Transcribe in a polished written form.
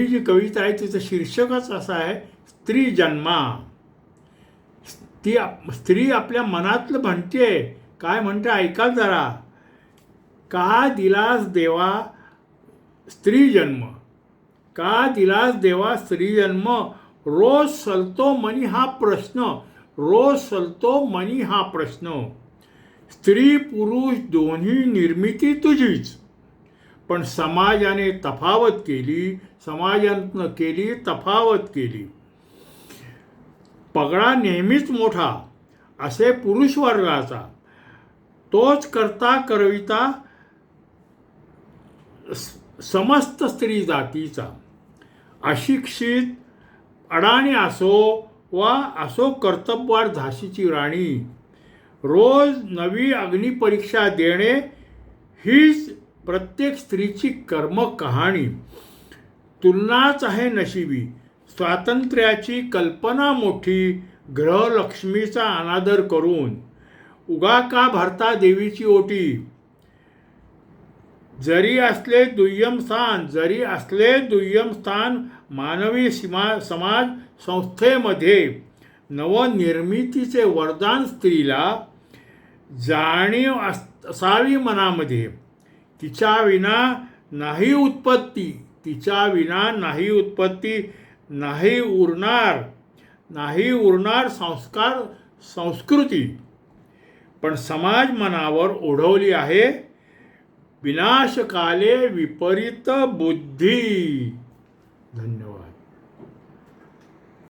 ही जी कविता आहे तिचं शीर्षकच असं आहे, स्त्री जन्मा. स्त्री आपल्या मनातलं म्हणते. काय म्हणते ऐका जरा. का दिलास देवा स्त्री जन्म, का दिलास देवा स्त्री जन्म, रोज सलतो मनी हा प्रश्न, रोज सलतो मनी हा प्रश्न. स्त्री पुरुष दोन्ही निर्मिती तुझीच, पण समाजाने तफावत केली, समाजानं केली तफावत केली. पगडा नेहमीच मोठा असे पुरुष वर्गाचा, तोच करता करविता समस्त स्त्री जातीचा. अशिक्षित अडाणी असो वा असो कर्तबवान झाशीची राणी, रोज नवी अग्निपरीक्षा देणे हीच प्रत्येक स्त्रीची कर्म कहाणी. तुलनाच आहे नशिबी, स्वातंत्र्याची कल्पना मोठी, ग्रहलक्ष्मीचा अनादर करून. उगा का भरता देवीची ओटी, जरी असले दुय्यम स्थान मानवी समाज संस्थेमध्ये, नवनिर्मितीचे वरदान स्त्रीला जाणीव असावी मनामध्ये. तिच्या विना नाही उत्पत्ती, नाही उरणार संस्कृती. पण समाज मनावर ओढवली आहे विनाशकाले विपरीत बुद्धी. धन्यवाद.